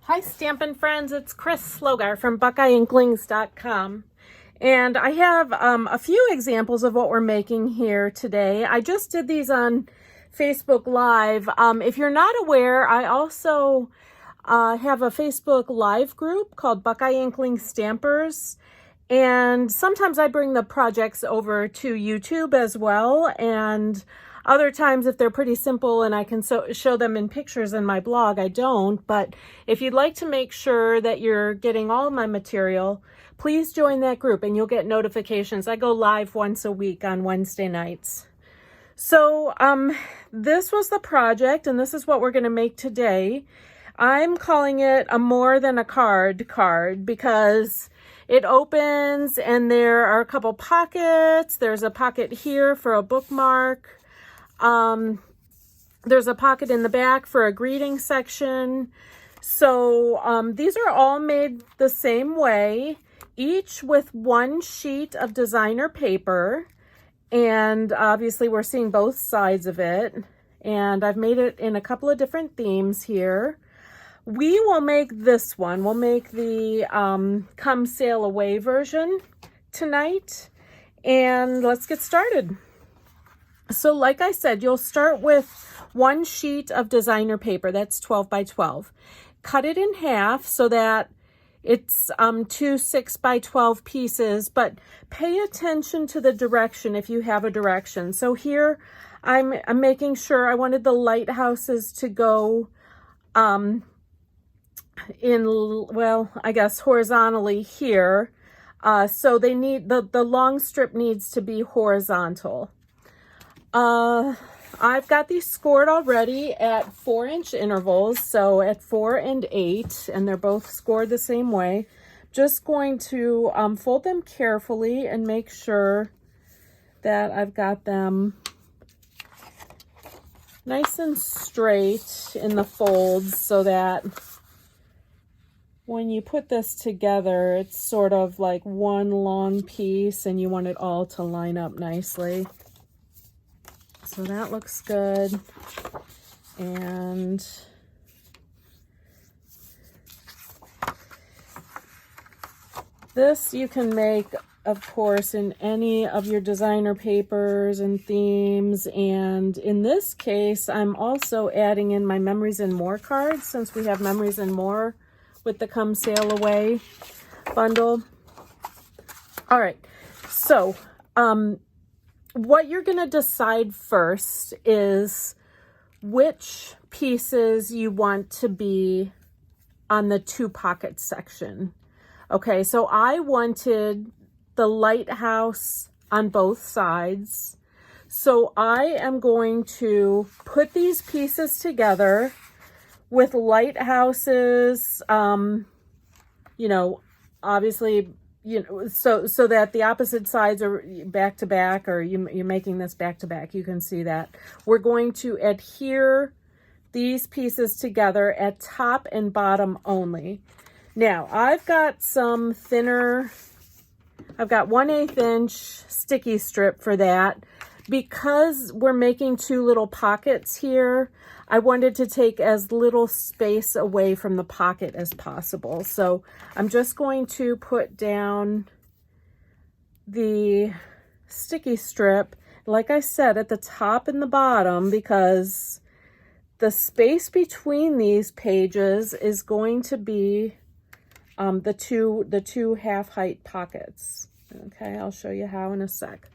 Hi Stampin' Friends, it's Chris Slogar from BuckeyeInklings.com. And I have a few examples of what we're making here today. I just did these on Facebook Live. If you're not aware, I also have a Facebook Live group called Buckeye Inkling Stampers. And sometimes I bring the projects over to YouTube as well. And other times, if they're pretty simple and I can show them in pictures in my blog, I don't. But if you'd like to make sure that you're getting all of my material, please join that group and you'll get notifications. I go live once a week on Wednesday nights. So this was the project, and this is what we're going to make today. I'm calling it a more than a card because it opens and there are a couple pockets. There's a pocket here for a bookmark. There's a pocket in the back for a greeting section. So these are all made the same way, each with one sheet of designer paper. And obviously we're seeing both sides of it. And I've made it in a couple of different themes here. We will make this one. We'll make the Come Sail Away version tonight. And let's get started. So like I said, you'll start with one sheet of designer paper. That's 12 by 12. Cut it in half so that it's two 6 by 12 pieces, but pay attention to the direction if you have a direction. So here I'm making sure I wanted the lighthouses to go well, I guess horizontally here. So they need, the long strip needs to be horizontal. I've got these scored already at 4-inch intervals, so at 4 and 8, and they're both scored the same way. Just going to fold them carefully and make sure that I've got them nice and straight in the folds so that when you put this together, it's sort of like one long piece and you want it all to line up nicely. So that looks good. And this you can make, of course, in any of your designer papers and themes. And in this case, I'm also adding in my Memories and More cards, since we have Memories and More with the Come Sail Away bundle. All right, so what you're going to decide first is which pieces you want to be on the two pockets section. Okay, so I wanted the lighthouse on both sides. So I am going to put these pieces together with lighthouses, you know, obviously, you know, so that the opposite sides are back to back, or you're making this back to back. You can see that. We're going to adhere these pieces together at top and bottom only. Now, I've got some thinner, I've got 1/8 inch sticky strip for that. Because we're making two little pockets here, I wanted to take as little space away from the pocket as possible. So I'm just going to put down the sticky strip, like I said, at the top and the bottom, because the space between these pages is going to be the two half height pockets. Okay, I'll show you how in a sec.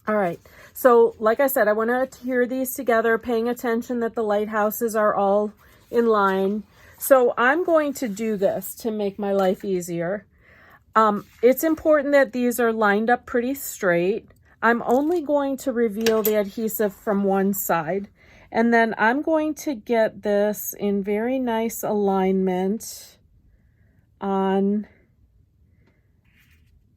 All right, so like I said, I want to adhere these together, paying attention that the lighthouses are all in line. So I'm going to do this to make my life easier. It's important that these are lined up pretty straight. I'm only going to reveal the adhesive from one side, and then I'm going to get this in very nice alignment on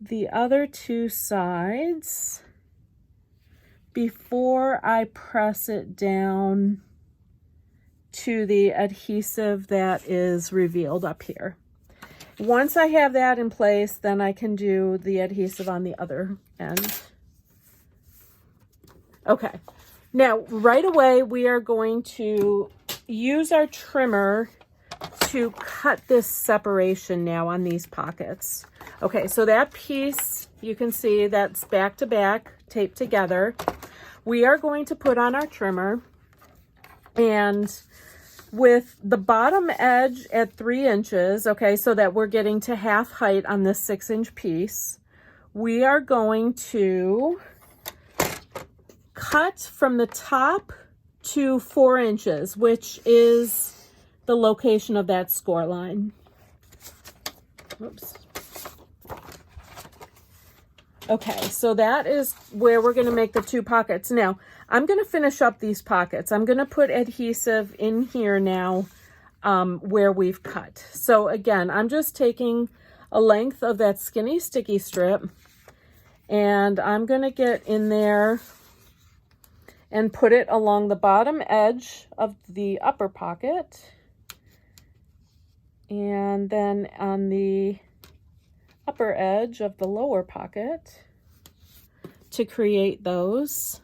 the other two sides before I press it down to the adhesive that is revealed up here. Once I have that in place, then I can do the adhesive on the other end. Okay, now right away we are going to use our trimmer to cut this separation now on these pockets. Okay, so that piece, you can see that's back to back, taped together. We are going to put on our trimmer, and with the bottom edge at 3 inches, okay, so that we're getting to half height on this 6-inch piece, we are going to cut from the top to 4 inches, which is the location of that score line. Oops. Okay, so that is where we're going to make the 2 pockets. Now, I'm going to finish up these pockets. I'm going to put adhesive in here now where we've cut. So again, I'm just taking a length of that skinny sticky strip, and I'm going to get in there and put it along the bottom edge of the upper pocket, and then on the upper edge of the lower pocket to create those.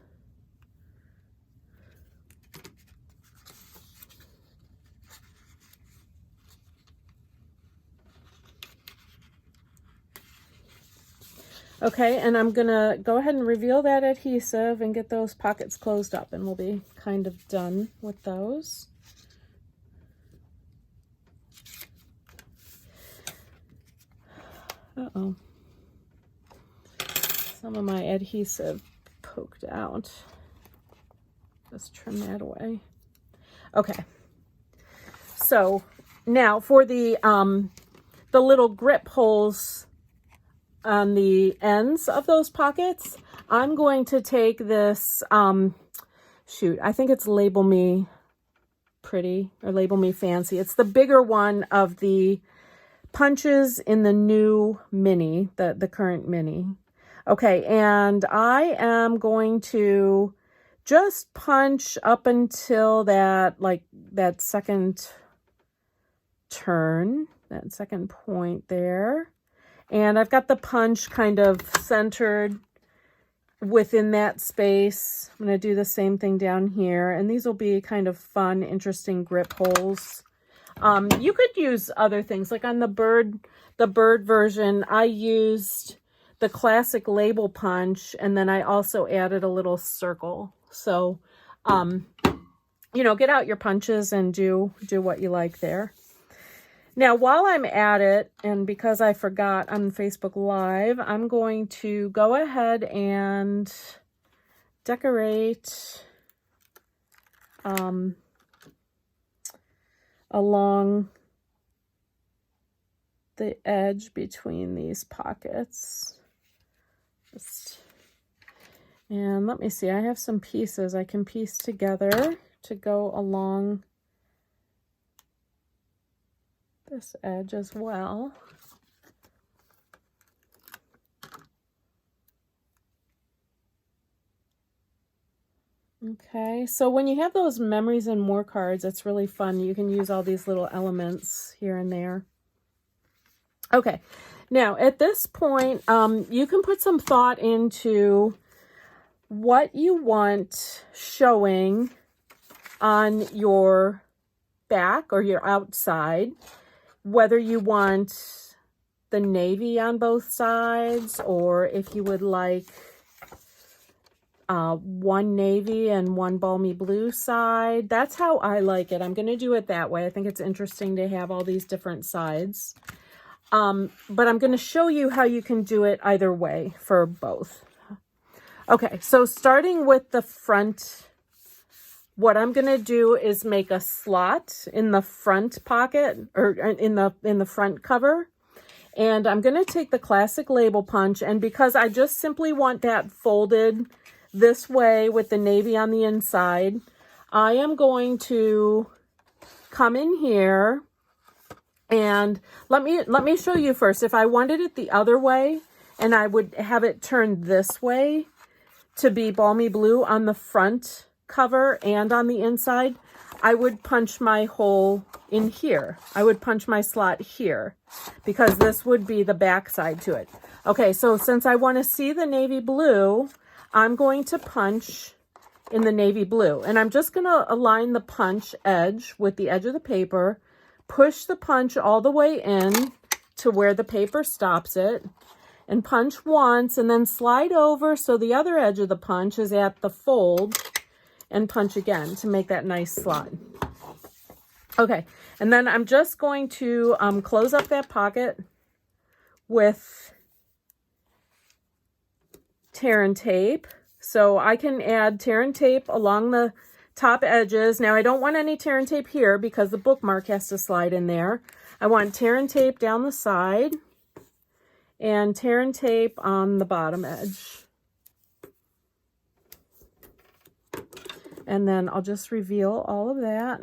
Okay, and I'm gonna go ahead and reveal that adhesive and get those pockets closed up, and we'll be kind of done with those. Uh-oh. Some of my adhesive poked out. Just trim that away. Okay. So now for the little grip holes on the ends of those pockets, I'm going to take this, shoot, I think it's Label Me Pretty or Label Me Fancy. It's the bigger one of the punches in the new mini, the current mini. Okay, and I am going to just punch up until that, like that second turn, that second point there. And I've got the punch kind of centered within that space. I'm going to do the same thing down here. And these will be kind of fun, interesting grip holes. You could use other things. Like on the bird version, I used the classic label punch, and then I also added a little circle. So, you know, get out your punches and do what you like there. Now, while I'm at it, and because I forgot on Facebook Live, I'm going to go ahead and decorate along the edge between these pockets. And let me see, I have some pieces I can piece together to go along this edge as well. Okay, so when you have those Memories and More cards, it's really fun. You can use all these little elements here and there. Okay, now at this point, you can put some thought into what you want showing on your back or your outside, whether you want the navy on both sides, or if you would like one navy and one balmy blue side. That's how I like it. I'm going to do it that way. I think it's interesting to have all these different sides. But I'm going to show you how you can do it either way for both. Okay, so starting with the front, what I'm going to do is make a slot in the front pocket, or in the front cover. And I'm going to take the classic label punch, and because I just simply want that folded this way with the navy on the inside, I am going to come in here, and let me show you first. If I wanted it the other way, and I would have it turned this way to be balmy blue on the front cover and on the inside, I would punch my hole in here. I would punch my slot here, because this would be the back side to it. Okay, so since I want to see the navy blue, I'm going to punch in the navy blue, and I'm just going to align the punch edge with the edge of the paper, push the punch all the way in to where the paper stops it, and punch once, and then slide over so the other edge of the punch is at the fold, and punch again to make that nice slot. Okay, and then I'm just going to close up that pocket with tear and tape. So I can add tear and tape along the top edges. Now I don't want any tear and tape here because the bookmark has to slide in there. I want tear and tape down the side and tear and tape on the bottom edge. And then I'll just reveal all of that.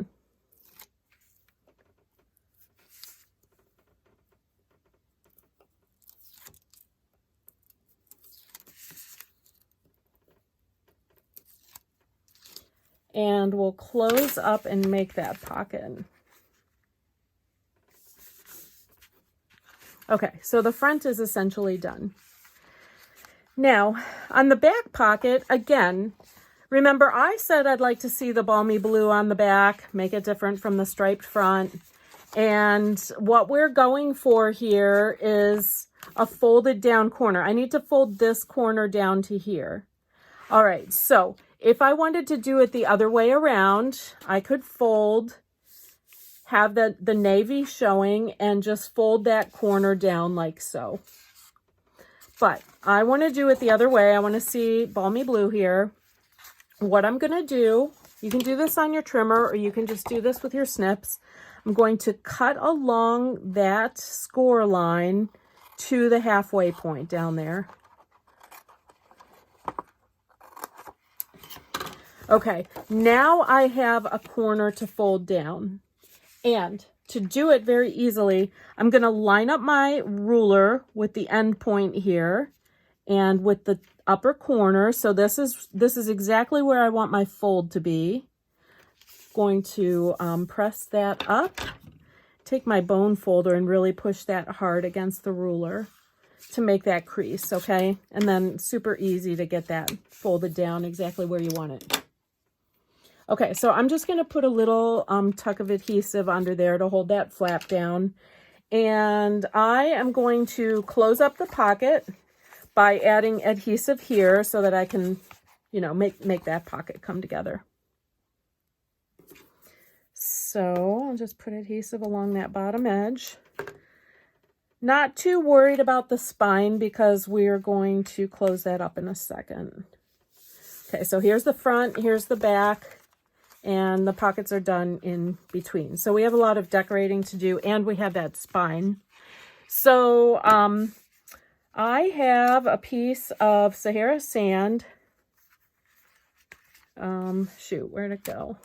And we'll close up and make that pocket. Okay, so the front is essentially done. Now, on the back pocket, again, remember I said I'd like to see the balmy blue on the back, make it different from the striped front. And what we're going for here is a folded down corner. I need to fold this corner down to here. All right, so if I wanted to do it the other way around, I could fold, have the navy showing, and just fold that corner down like so. But I want to do it the other way. I want to see balmy blue here. What I'm going to do, you can do this on your trimmer or you can just do this with your snips. I'm going to cut along that score line to the halfway point down there. Okay, now I have a corner to fold down. And to do it very easily, I'm going to line up my ruler with the end point here and with the upper corner. So this is exactly where I want my fold to be. Going to press that up, take my bone folder and really push that hard against the ruler to make that crease, okay? And then super easy to get that folded down exactly where you want it. Okay, so I'm just going to put a little tuck of adhesive under there to hold that flap down. And I am going to close up the pocket by adding adhesive here so that I can, you know, make that pocket come together. So I'll just put adhesive along that bottom edge. Not too worried about the spine because we're going to close that up in a second. Okay, so here's the front, here's the back. And the pockets are done in between. So we have a lot of decorating to do, and we have that spine. So I have a piece of Sahara sand. Shoot, where'd it go?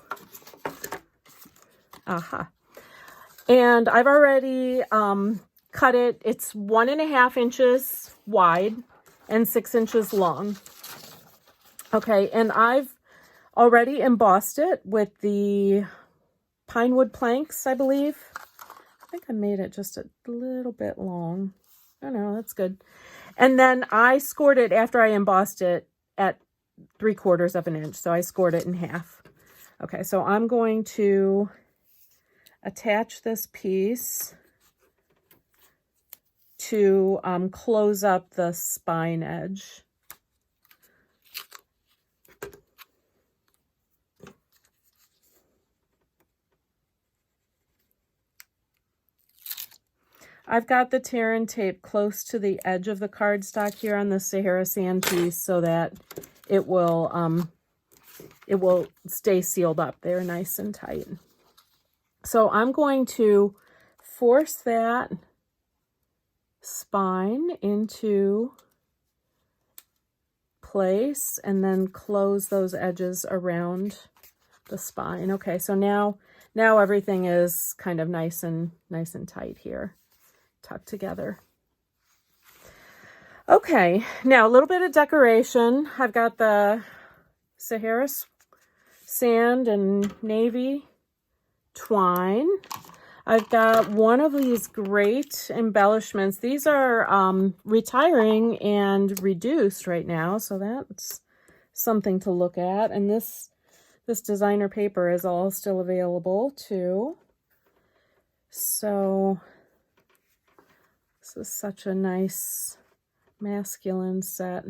Aha. And I've already cut it. It's 1.5 inches wide and 6 inches long. Okay, and I've already embossed it with the pine wood planks, I believe. I think I made it just a little bit long. Oh no, that's good. And then I scored it after I embossed it at 3/4 of an inch. So I scored it in half. Okay, so I'm going to attach this piece to close up the spine edge. I've got the tear and tape close to the edge of the cardstock here on the Sahara sand piece so that it will stay sealed up there nice and tight. So I'm going to force that spine into place and then close those edges around the spine. Okay, so now everything is kind of nice and tight here. Tucked together. Okay, now a little bit of decoration. I've got the Sahara sand and navy twine. I've got one of these great embellishments. These are retiring and reduced right now, so that's something to look at. And this designer paper is all still available too. So this is such a nice masculine set.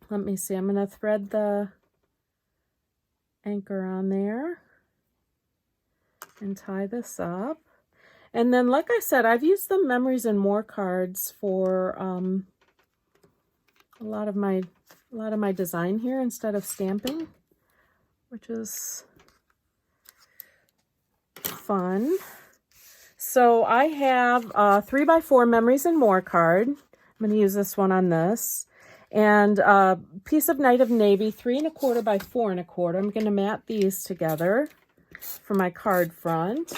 Let me see, I'm going to thread the anchor on there and tie this up. And then, like I said, I've used the Memories and More cards for a lot of my design here instead of stamping, which is fun. So I have a 3x4 Memories and More card. I'm going to use this one on this. And a piece of Night of Navy, 3 1/4 by 4 1/4. I'm going to mat these together for my card front.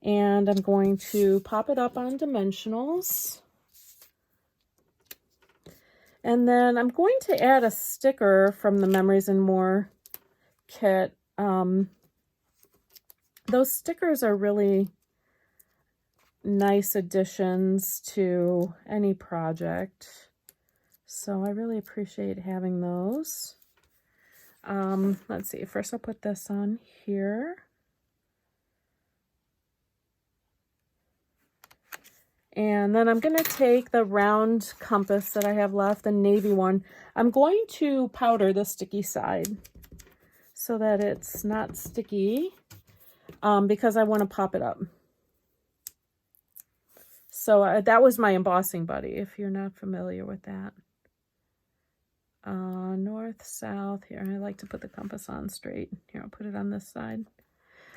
And I'm going to pop it up on dimensionals. And then I'm going to add a sticker from the Memories and More kit. Those stickers are really nice additions to any project. So I really appreciate having those. Let's see, first I'll put this on here. And then I'm going to take the round compass that I have left, the navy one. I'm going to powder the sticky side so that it's not sticky, because I want to pop it up. So that was my embossing buddy, if you're not familiar with that. North, south, here. I like to put the compass on straight. Here, I'll put it on this side.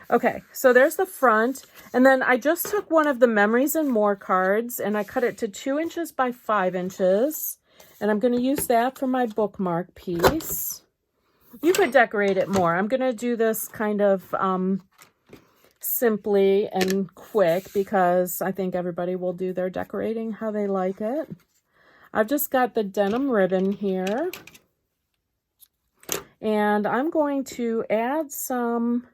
Okay, so there's the front. And then I just took one of the Memories and More cards and I cut it to 2 inches by 5 inches. And I'm going to use that for my bookmark piece. You could decorate it more. I'm going to do this kind of simply and quick because I think everybody will do their decorating how they like it. I've just got the denim ribbon here. And I'm going to add some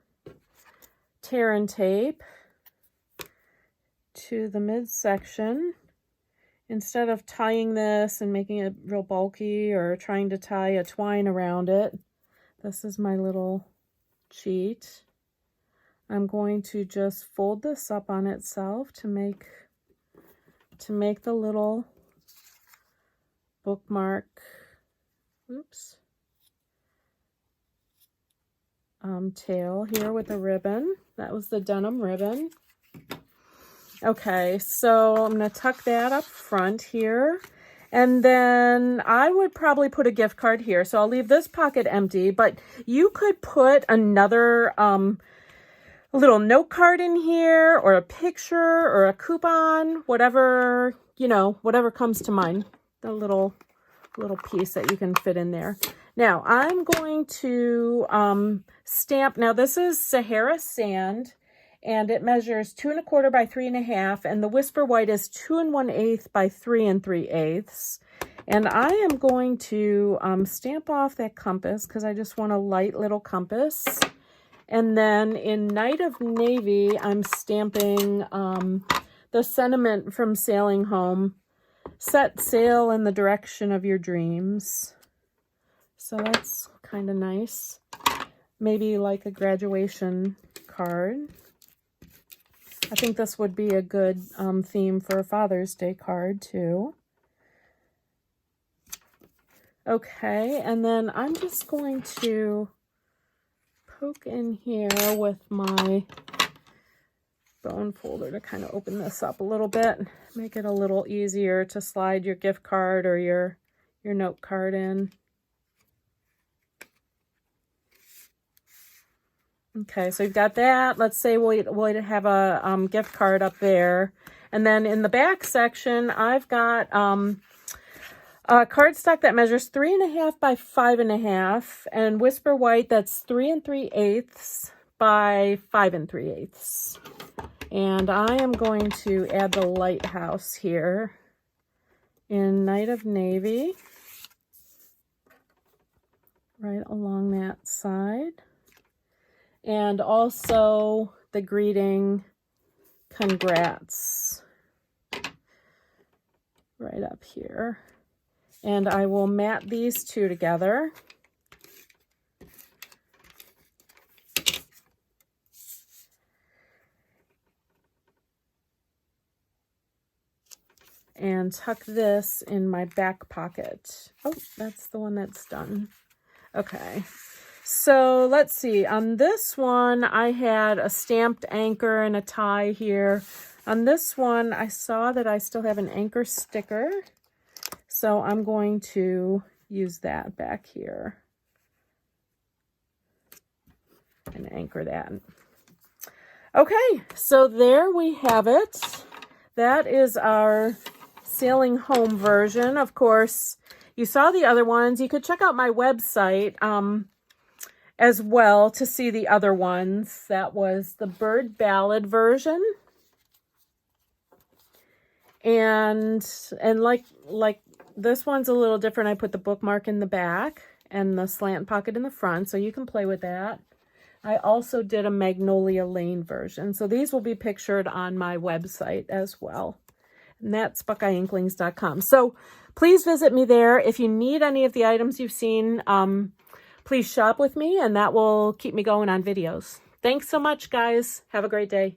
tear and tape to the midsection. Instead of tying this and making it real bulky or trying to tie a twine around it, this is my little cheat. I'm going to just fold this up on itself to make the little bookmark, tail here with a ribbon. That was the denim ribbon. Okay, so I'm going to tuck that up front here. And then I would probably put a gift card here. So I'll leave this pocket empty, but you could put another a little note card in here, or a picture, or a coupon, whatever, whatever comes to mind. The little piece that you can fit in there. Now I'm going to stamp. Now this is Sahara Sand, and it measures 2 1/4 by 3 1/2, and the Whisper White is 2 1/8 by 3 3/8. And I am going to stamp off that compass because I just want a light little compass. And then in Night of Navy, I'm stamping the sentiment from Sailing Home. Set sail in the direction of your dreams. So that's kind of nice. Maybe like a graduation card. I think this would be a good theme for a Father's Day card too. Okay, and then I'm just going to poke in here with my bone folder to kind of open this up a little bit, make it a little easier to slide your gift card or your note card in. Okay, so you've got that. Let's say we'll have a gift card up there. And then in the back section, I've got a cardstock that measures 3 1/2 by 5 1/2, and Whisper White that's 3 3/8 by 5 3/8. And I am going to add the lighthouse here in Night of Navy, right along that side. And also the greeting, congrats, right up here. And I will mat these two together. and tuck this in my back pocket. Oh, that's the one that's done. Okay. So let's see. On this one, I had a stamped anchor and a tie here. On this one, I saw that I still have an anchor sticker. So I'm going to use that back here and anchor that. Okay, so there we have it. That is our sailing home version. Of course, you saw the other ones. You could check out my website as well to see the other ones. That was the Bird Ballad version. And like this one's a little different. I put the bookmark in the back and the slant pocket in the front, so you can play with that. I also did a Magnolia Lane version. So these will be pictured on my website as well. And that's BuckeyeInklings.com. So please visit me there. If you need any of the items you've seen, please shop with me, and that will keep me going on videos. Thanks so much, guys. Have a great day.